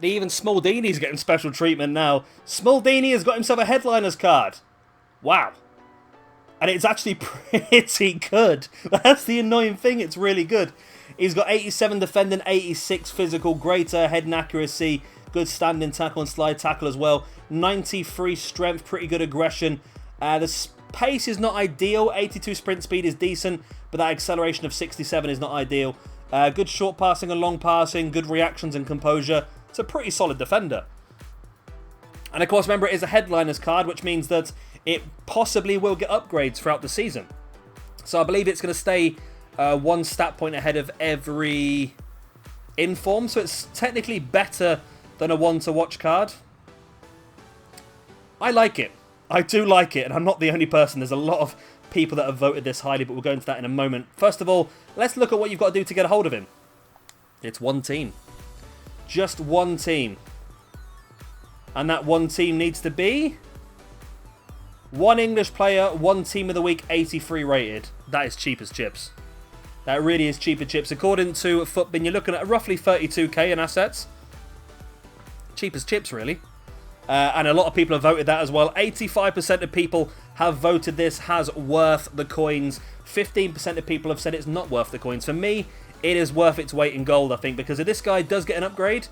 Even Smaldini's getting special treatment now. Smaldini has got himself a headliner's card. Wow. And it's actually pretty good. That's the annoying thing. It's really good. He's got 87 defending, 86 physical, greater head and accuracy, good standing tackle and slide tackle as well. 93 strength, pretty good aggression. The pace is not ideal. 82 sprint speed is decent, but that acceleration of 67 is not ideal. Good short passing and long passing, good reactions and composure. It's a pretty solid defender. And of course, remember, it is a headliner's card, which means that it possibly will get upgrades throughout the season. So I believe it's going to stay one stat point ahead of every inform. So it's technically better than a one-to-watch card. I like it. I do like it, and I'm not the only person. There's a lot of people that have voted this highly, but we'll go into that in a moment. First of all, let's look at what you've got to do to get a hold of him. It's one team. Just one team. And that one team needs to be one English player, one team of the week, 83 rated. That is cheap as chips. That really is cheap as chips. According to Footbin, you're looking at roughly 32k in assets. Cheap as chips, really. And a lot of people have voted that as well. 85% of people have voted this has worth the coins. 15% of people have said it's not worth the coins. For me, it is worth its weight in gold, I think, because if this guy does get an upgrade,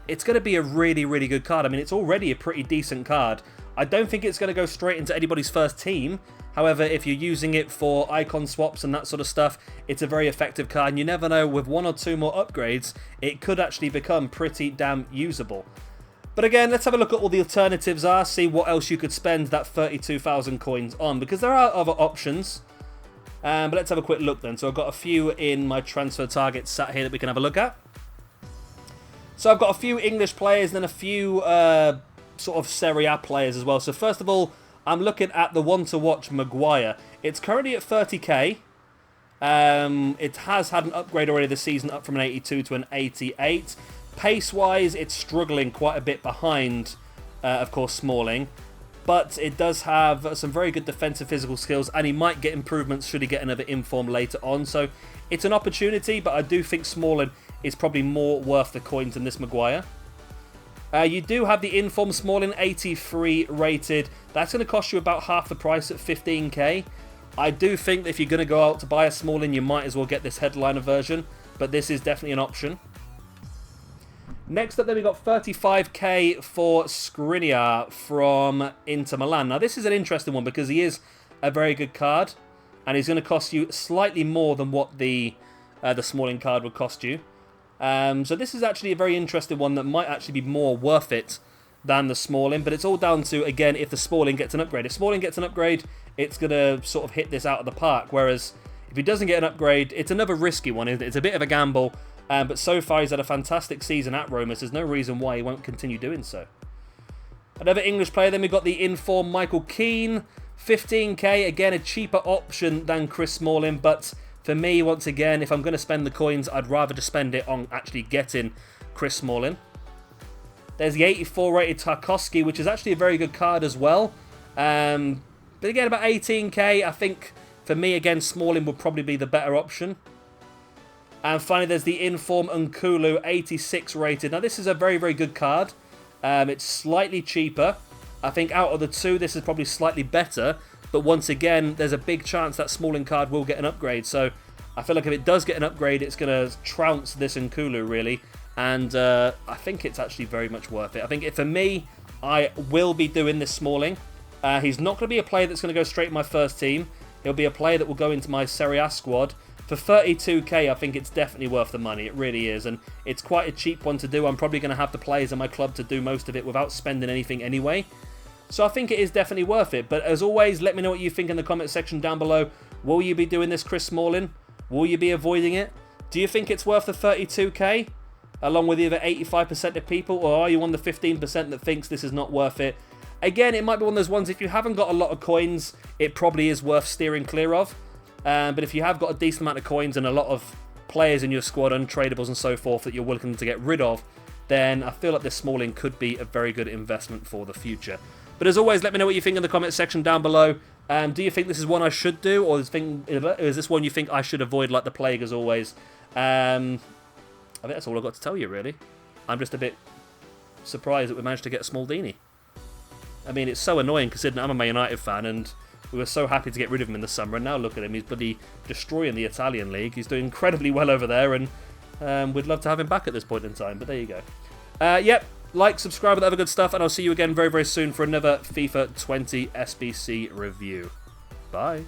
it's going to be a really, really good card. I mean, it's already a pretty decent card. I don't think it's going to go straight into anybody's first team. However, if you're using it for icon swaps and that sort of stuff, it's a very effective card. And you never know, with one or two more upgrades, it could actually become pretty damn usable. But again, let's have a look at what the alternatives are, see what else you could spend that 32,000 coins on, because there are other options. But let's have a quick look then. So I've got a few in my transfer targets sat here that we can have a look at. So I've got a few English players and then a few sort of Serie A players as well. So first of all, I'm looking at the one to watch Maguire. It's currently at 30k. It has had an upgrade already this season, up from an 82 to an 88. Pace-wise, it's struggling quite a bit behind, of course, Smallng. But it does have some very good defensive physical skills, and he might get improvements should he get another inform later on. So it's an opportunity, but I do think Smallng is probably more worth the coins than this Maguire. You do have the inform Smallng 83 rated. That's going to cost you about half the price at 15k. I do think that if you're going to go out to buy a Smallng, you might as well get this headliner version, but this is definitely an option. Next up, then, we got 35k for Skriniar from Inter Milan. Now, this is an interesting one because he is a very good card, and he's going to cost you slightly more than what the Smallng card would cost you. So this is actually a very interesting one that might actually be more worth it than the Smallng, but it's all down to, again, if the Smallng gets an upgrade. If Smallng gets an upgrade, it's going to sort of hit this out of the park, whereas if he doesn't get an upgrade, it's another risky one, isn't it? It's a bit of a gamble. But so far, he's had a fantastic season at Roma, so there's no reason why he won't continue doing so. Another English player, then we've got the inform Michael Keane. 15k, again, a cheaper option than Chris Smallng, but for me, once again, if I'm going to spend the coins, I'd rather just spend it on actually getting Chris Smallng. There's the 84 rated Tarkowski, which is actually a very good card as well. But again, about 18k, I think, for me, again, Smallng would probably be the better option. And finally, there's the Inform Nkulu, 86 rated. Now, this is a very, very good card. It's slightly cheaper. I think out of the two, this is probably slightly better. But once again, there's a big chance that Smallng card will get an upgrade. So I feel like if it does get an upgrade, it's going to trounce this Nkulu, really. And I think it's actually very much worth it. I think for me, I will be doing this Smallng. He's not going to be a player that's going to go straight in my first team. He'll be a player that will go into my Serie A squad. For 32k, I think it's definitely worth the money. It really is. And it's quite a cheap one to do. I'm probably going to have the players in my club to do most of it without spending anything anyway. So I think it is definitely worth it. But as always, let me know what you think in the comment section down below. Will you be doing this Chris Smallng? Will you be avoiding it? Do you think it's worth the 32k? Along with the other 85% of people? Or are you on the 15% that thinks this is not worth it? Again, it might be one of those ones, if you haven't got a lot of coins, it probably is worth steering clear of. But if you have got a decent amount of coins and a lot of players in your squad, untradables and so forth, that you're willing to get rid of, then I feel like this Smallng could be a very good investment for the future. But as always, let me know what you think in the comment section down below. Do you think this is one I should do, or is this one you think I should avoid like the plague as always? I think that's all I've got to tell you, really. I'm just a bit surprised that we managed to get Smallng. I mean, it's so annoying considering I'm a Man United fan and we were so happy to get rid of him in the summer, and now look at him, he's bloody destroying the Italian league. He's doing incredibly well over there, and we'd love to have him back at this point in time, but there you go. Yep, like, subscribe, and other good stuff, and I'll see you again very, very soon for another FIFA 20 SBC review. Bye.